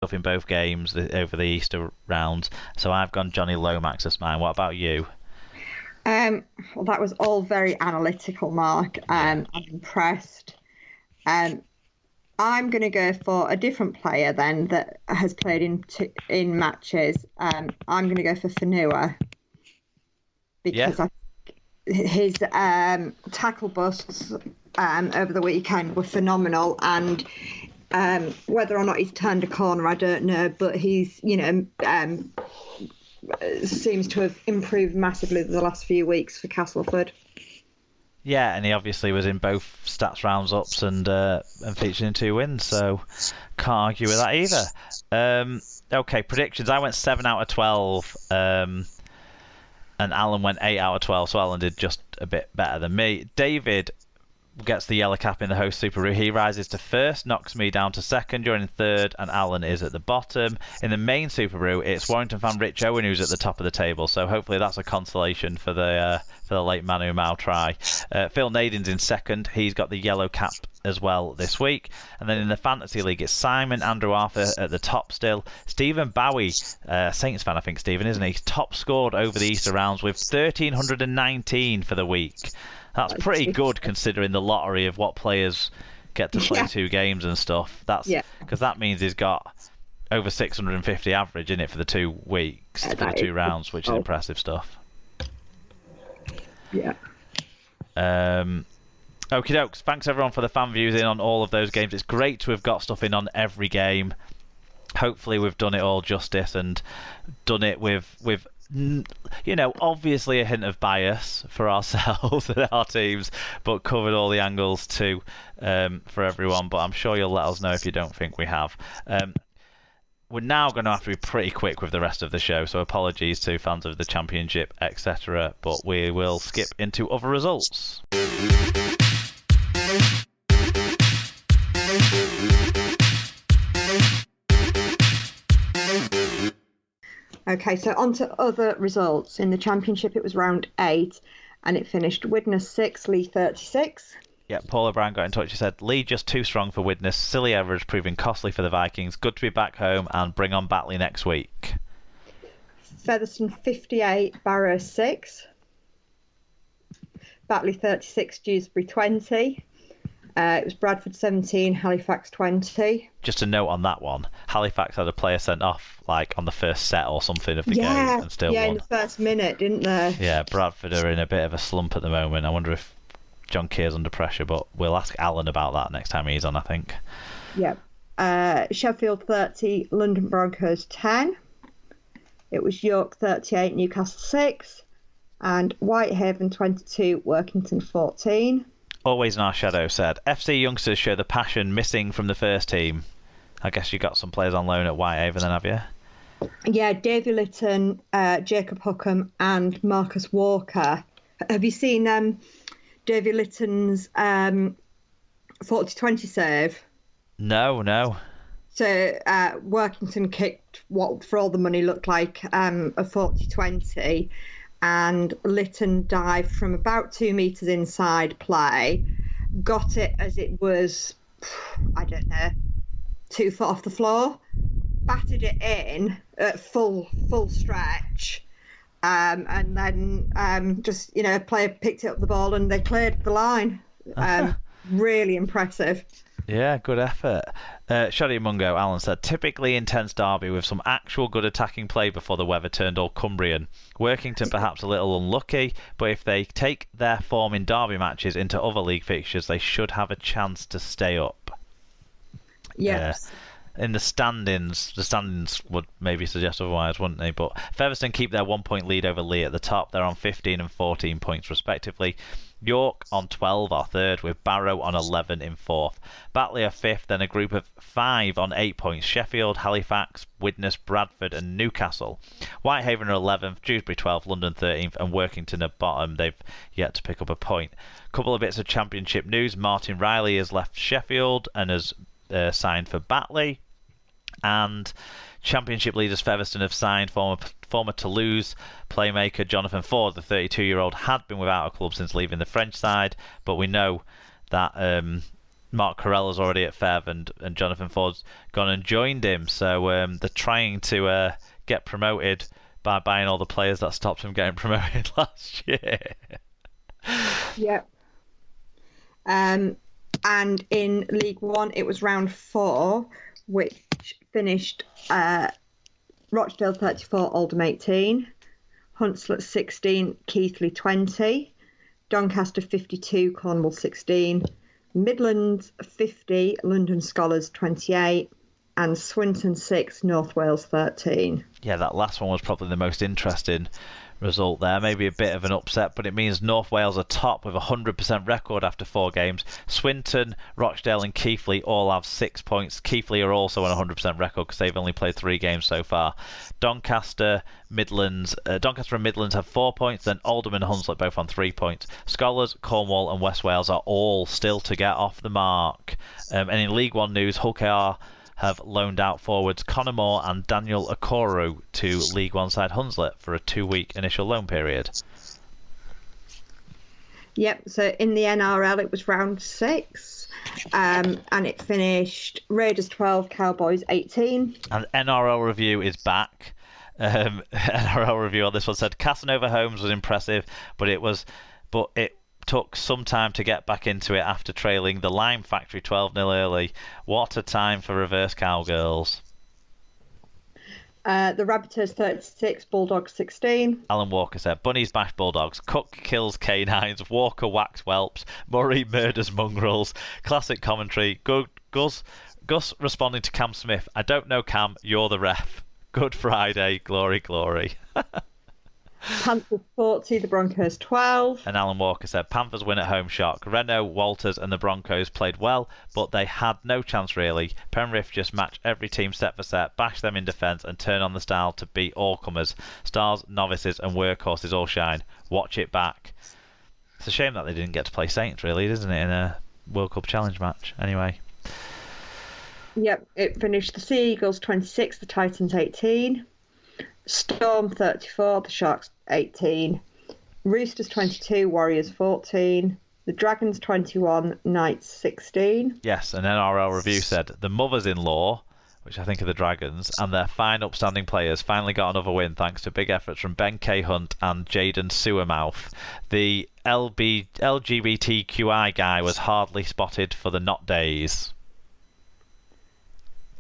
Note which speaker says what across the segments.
Speaker 1: stuff in both games over the Easter round. So I've gone Johnny Lomax as mine. What about you?
Speaker 2: Well, that was all very analytical, Mark. I'm impressed. I'm going to go for a different player then that has played in matches. I'm going to go for Fanua because his tackle busts over the weekend were phenomenal, and whether or not he's turned a corner, I don't know, but he's seems to have improved massively the last few weeks for Castleford.
Speaker 1: Yeah, and he obviously was in both stats rounds ups and featured in 2 wins, so can't argue with that either. Okay, predictions. I went 7 out of 12, and Alan went 8 out of 12, so Alan did just a bit better than me. David gets the yellow cap in the host Super Roo. He rises to first, knocks me down to second, joining third, and Alan is at the bottom. In the main Super Roo, it's Warrington fan Rich Owen who's at the top of the table, so hopefully that's a consolation for the late Manu Mao try. Phil Nadin's in second. He's got the yellow cap as well this week. And then in the Fantasy League, it's Simon Andrew Arthur at the top still. Stephen Bowie, Saints fan I think Stephen, isn't he? He's top scored over the Easter rounds with 1,319 for the week. That's pretty good considering the lottery of what players get to play 2 games and stuff. Because that means he's got over 650 average in it for the 2 weeks, for the 2 rounds, which is impressive stuff.
Speaker 2: Yeah.
Speaker 1: Okie dokes. Thanks everyone for the fan views in on all of those games. It's great to have got stuff in on every game. Hopefully we've done it all justice and done it with obviously a hint of bias for ourselves and our teams, but covered all the angles too for everyone. But I'm sure you'll let us know if you don't think we have. We're now going to have to be pretty quick with the rest of the show, so apologies to fans of the Championship, etc. But we will skip into other results.
Speaker 2: Okay, so on to other results. In the Championship, it was round 8, and it finished Widnes 6, Lee 36.
Speaker 1: Yeah, Paul O'Brien got in touch. He said, Lee just too strong for Widnes. Silly errors proving costly for the Vikings. Good to be back home and bring on Batley next week.
Speaker 2: Featherstone 58, Barrow 6. Batley 36, Dewsbury 20. It was Bradford 17, Halifax 20.
Speaker 1: Just a note on that one. Halifax had a player sent off like on the first set or something of the game and still won.
Speaker 2: In the first minute, didn't they?
Speaker 1: Yeah, Bradford are in a bit of a slump at the moment. I wonder if John Keir's under pressure, but we'll ask Alan about that next time he's on, I think.
Speaker 2: Yeah. Sheffield 30, London Broncos 10. It was York 38, Newcastle 6. And Whitehaven 22, Workington 14.
Speaker 1: Always in our shadow said, FC youngsters show the passion missing from the first team. I guess you got some players on loan at Whitehaven then, have you?
Speaker 2: Yeah, Davy Litton, Jacob Hookham and Marcus Walker. Have you seen Davy Litton's 40-20 save?
Speaker 1: No.
Speaker 2: So Workington kicked what for all the money looked like a 40-20, and Litton dived from about 2 metres inside play, got it as it was, I don't know, 2 foot off the floor, batted it in at full stretch, and then just, a player picked it up the ball and they cleared the line. Really impressive.
Speaker 1: Yeah, good effort. Shoddy Mungo, Alan said, typically intense derby with some actual good attacking play before the weather turned all Cumbrian. Workington perhaps a little unlucky, but if they take their form in derby matches into other league fixtures, they should have a chance to stay up.
Speaker 2: Yes.
Speaker 1: In the standings would maybe suggest otherwise, wouldn't they? But Featherstone keep their 1 point lead over Lee at the top. They're on 15 and 14 points respectively. York on 12 are third, with Barrow on 11 in fourth. Batley are fifth, then a group of 5 on 8 points. Sheffield, Halifax, Widnes, Bradford and Newcastle. Whitehaven are 11th, Dewsbury 12th, London 13th and Workington are bottom. They've yet to pick up a point. Couple of bits of Championship news. Martin Riley has left Sheffield and has signed for Batley. And Championship leaders Featherstone have signed former Toulouse playmaker Jonathan Ford. The 32-year-old had been without a club since leaving the French side, but we know that Mark Carrella's already at Fev, and Jonathan Ford's gone and joined him. So they're trying to get promoted by buying all the players that stopped him getting promoted last year.
Speaker 2: Yep. And in League One, it was round 4, which finished Rochdale 34, Oldham 18, Hunslet 16, Keighley 20, Doncaster 52, Cornwall 16, Midlands 50, London Scholars 28, and Swinton 6, North Wales 13.
Speaker 1: Yeah, that last one was probably the most interesting result there. Maybe a bit of an upset, but it means North Wales are top with a 100% record after 4 games. Swinton, Rochdale and Keighley all have 6 points. Keighley are also on a 100% record because they've only played 3 games so far. Doncaster and Midlands have 4 points, then Oldham and Hunslet both on 3 points. Scholars, Cornwall and West Wales are all still to get off the mark. And in League One news, Hull KR have loaned out forwards Connor Moore and Daniel Okoro to League One side Hunslet for a 2-week initial loan period.
Speaker 2: Yep, so in the NRL it was round 6, and it finished Raiders 12, Cowboys 18.
Speaker 1: And NRL Review is back. NRL Review on this one said Casanova Holmes was impressive, but it took some time to get back into it after trailing the Lime Factory 12-0 early. What a time for reverse cowgirls.
Speaker 2: The Rabbitohs 36, Bulldogs 16.
Speaker 1: Alan Walker said Bunnies bash Bulldogs, Cook kills canines, Walker whacks whelps, Murray murders mongrels. Classic commentary. Gus responding to Cam Smith, I don't know Cam, you're the ref. Good Friday, glory, glory.
Speaker 2: Panthers 40, the Broncos 12.
Speaker 1: And Alan Walker said Panthers win at home shock. Renault, Walters and the Broncos played well, but they had no chance really. Penrith just match every team set for set, bash them in defence and turn on the style to beat all comers. Stars, novices and workhorses all shine. Watch it back. It's a shame that they didn't get to play Saints really, isn't it, in a World Cup Challenge match. Anyway.
Speaker 2: Yep, it finished the Sea Eagles 26, the Titans 18. Storm 34, the Sharks 18, Roosters 22, Warriors 14, the Dragons 21, Knights 16.
Speaker 1: Yes, an NRL Review said the mothers-in-law, which I think are the Dragons, and their fine upstanding players finally got another win thanks to big efforts from Ben K. Hunt and Jaden Sewermouth. The LGBTQI guy was hardly spotted for the not days.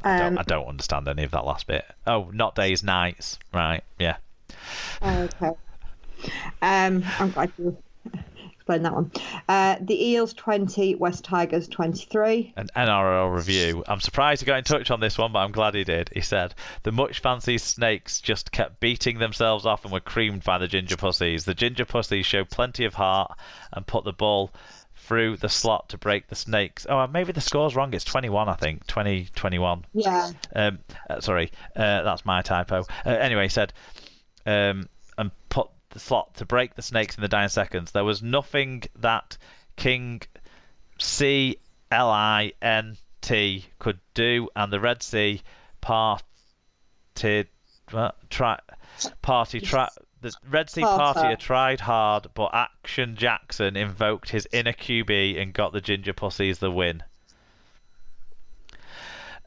Speaker 1: I don't understand any of that last bit. Oh, not days, nights. Right, yeah.
Speaker 2: Okay. I'm glad you explained that one. The Eels 20, West Tigers 23.
Speaker 1: An NRL Review. I'm surprised he got in touch on this one, but I'm glad he did. He said, the much fancied Snakes just kept beating themselves off and were creamed by the Ginger Pussies. The Ginger Pussies showed plenty of heart and put the ball through the slot to break the Snakes. Oh, maybe the score's wrong. It's 21, I think. 20-21.
Speaker 2: Yeah.
Speaker 1: Sorry, that's my typo. Anyway, he said, and put the slot to break the Snakes in the dying seconds. There was nothing that King CLINT could do, and the Red Sea the Red Sea Party tried hard, but Action Jackson invoked his inner QB and got the Ginger Pussies the win.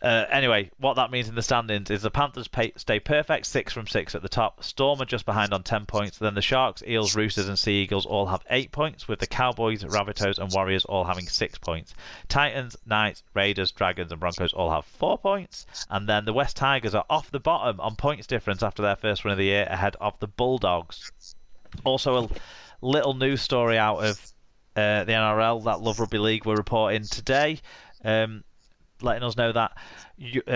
Speaker 1: Anyway, what that means in the standings is the Panthers stay perfect 6 from 6 at the top. Storm are just behind on 10 points. Then the Sharks, Eels, Roosters and Sea Eagles all have 8 points, with the Cowboys, Rabbitohs and Warriors all having 6 points. Titans, Knights, Raiders, Dragons and Broncos all have 4 points. And then the West Tigers are off the bottom on points difference after their first win of the year, ahead of the Bulldogs. Also a little news story out of the NRL that Love Rugby League were reporting today. Letting us know that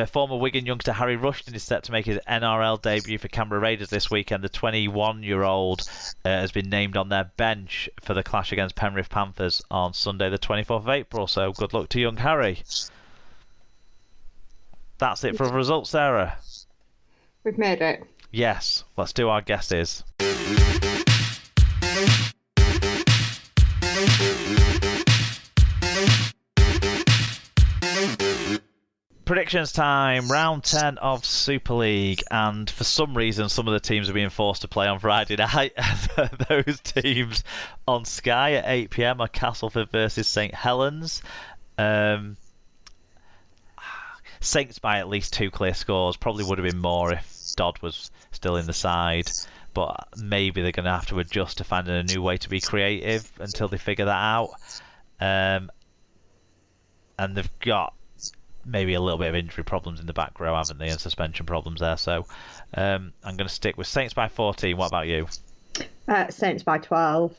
Speaker 1: former Wigan youngster Harry Rushton is set to make his NRL debut for Canberra Raiders this weekend. The 21-year-old has been named on their bench for the clash against Penrith Panthers on Sunday the 24th of April, so good luck to young Harry. That's it for results, Sarah.
Speaker 2: We've made it.
Speaker 1: Yes, let's do our guesses. Predictions time, round 10 of Super League, and for some reason some of the teams are being forced to play on Friday night. Those teams on Sky at 8 PM are Castleford versus St Helens, Um, Saints by at least 2 clear scores. Probably would have been more if Dodd was still in the side. But maybe they're going to have to adjust to finding a new way to be creative until they figure that out. And they've got maybe a little bit of injury problems in the back row, haven't they, and suspension problems there. So I'm going to stick with Saints by 14. What about you?
Speaker 2: Saints by 12.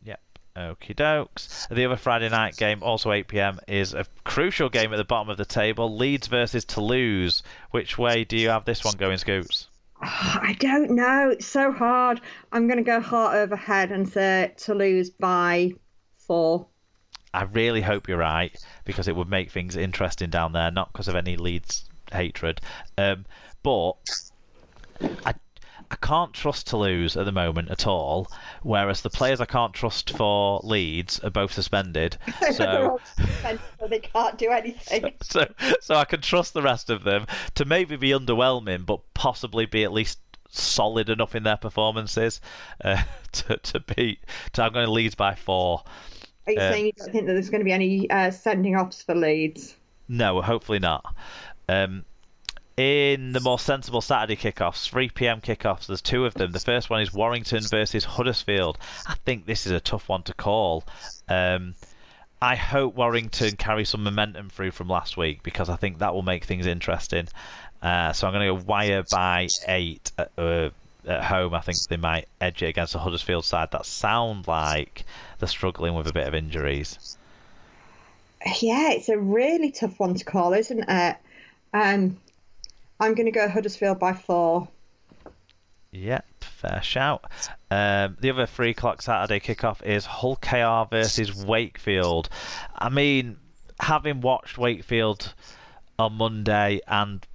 Speaker 1: Yep. Okie dokes. The other Friday night game, also 8 p.m, is a crucial game at the bottom of the table. Leeds versus Toulouse. Which way do you have this one going, Scoots?
Speaker 2: Oh, I don't know. It's so hard. I'm going to go heart over head and say Toulouse by 4.
Speaker 1: I really hope you're right, because it would make things interesting down there, not because of any Leeds hatred. But I can't trust Toulouse at the moment at all, whereas the players I can't trust for Leeds are both suspended.
Speaker 2: They're all suspended, so they can't do anything.
Speaker 1: So I can trust the rest of them to maybe be underwhelming, but possibly be at least solid enough in their performances to beat. So I'm going to Leeds by 4.
Speaker 2: Are you saying you don't think that there's going to be any sending offs for Leeds?
Speaker 1: No, hopefully not. In the more sensible Saturday kickoffs, 3 p.m. kickoffs, there's 2 of them. The first one is Warrington versus Huddersfield. I think this is a tough one to call. I hope Warrington carry some momentum through from last week, because I think that will make things interesting. So I'm going to go Wire by 8 at home. I think they might edge it against the Huddersfield side that sound like they're struggling with a bit of injuries.
Speaker 2: Yeah, it's a really tough one to call, isn't it? I'm going to go Huddersfield by 4.
Speaker 1: Yep, fair shout. The other 3 o'clock Saturday kickoff is Hull KR versus Wakefield. I mean, having watched Wakefield on Monday and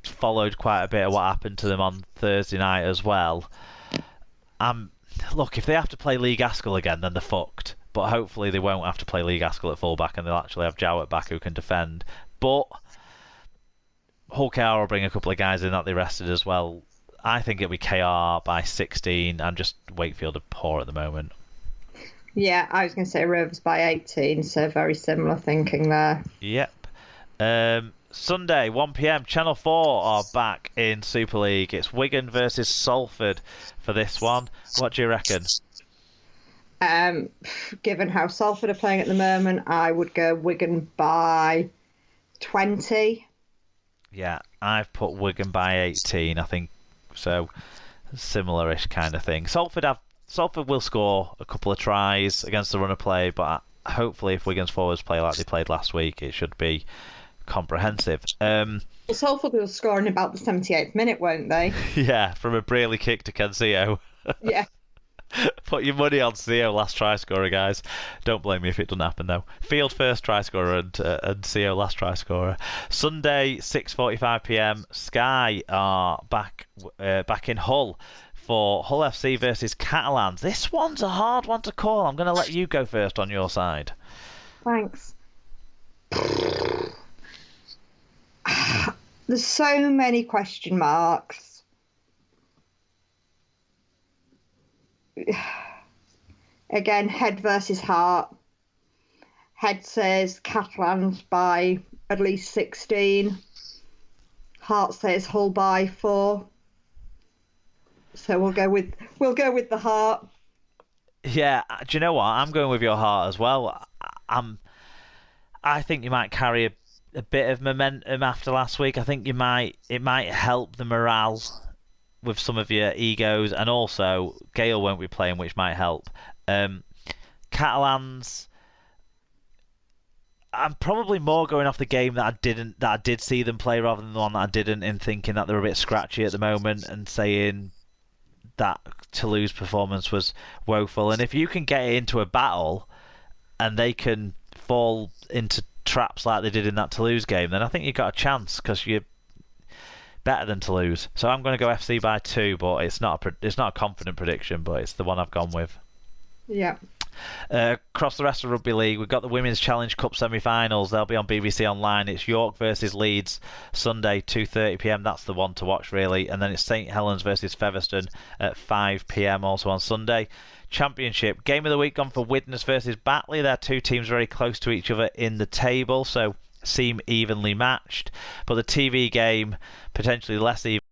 Speaker 1: followed quite a bit of what happened to them on Thursday night as well, look, if they have to play Lee Gaskell again, then they're fucked. But hopefully they won't have to play Lee Gaskell at fullback, and they'll actually have Jowett back who can defend. But Hull KR will bring a couple of guys in that they rested as well. I think it'll be KR by 16, and just Wakefield are poor at the moment.
Speaker 2: Yeah, I was going to say Rovers by 18, so very similar thinking there.
Speaker 1: Yep. Sunday, 1 p.m, Channel 4 are back in Super League. It's Wigan versus Salford for this one. What do you reckon?
Speaker 2: Given how Salford are playing at the moment, I would go Wigan by 20.
Speaker 1: Yeah, I've put Wigan by 18, I think. So, similar-ish kind of thing. Salford will score a couple of tries against the run of play, but hopefully if Wigan's forwards play like they played last week, it should be comprehensive.
Speaker 2: Well, Salford will score in about the 78th minute, won't they?
Speaker 1: Yeah, from a Braley kick to Cancillo.
Speaker 2: Yeah.
Speaker 1: Put your money on CO last try scorer, guys. Don't blame me if it doesn't happen, though. Field first try scorer and CO last try scorer. Sunday, 6:45 p.m. Sky are back in Hull for Hull FC versus Catalans. This one's a hard one to call. I'm going to let you go first on your side.
Speaker 2: Thanks. There's so many question marks. Again, head versus heart. Head says Catalans by at least 16. Heart says Hull by 4. So we'll go with the heart.
Speaker 1: Yeah, do you know what? I'm going with your heart as well. I think you might carry a bit of momentum after last week. I think it might help the morale with some of your egos, and also Gale won't be playing, which might help. Catalans, I'm probably more going off the game that I did see them play rather than the one that I didn't, in thinking that they're a bit scratchy at the moment and saying that Toulouse performance was woeful. And if you can get into a battle and they can fall into traps like they did in that Toulouse game, then I think you've got a chance, because you're better than Toulouse. So I'm going to go FC by 2, but it's not a confident prediction, but it's the one I've gone with.
Speaker 2: Yeah.
Speaker 1: Across the rest of Rugby League, we've got the Women's Challenge Cup semi-finals. They'll be on BBC Online. It's York versus Leeds, Sunday, 2:30 p.m. That's the one to watch, really. And then it's St Helens versus Featherstone at 5 p.m. also on Sunday. Championship, game of the week gone for Widnes versus Batley. They're two teams very close to each other in the table, so seem evenly matched. But the TV game, potentially less even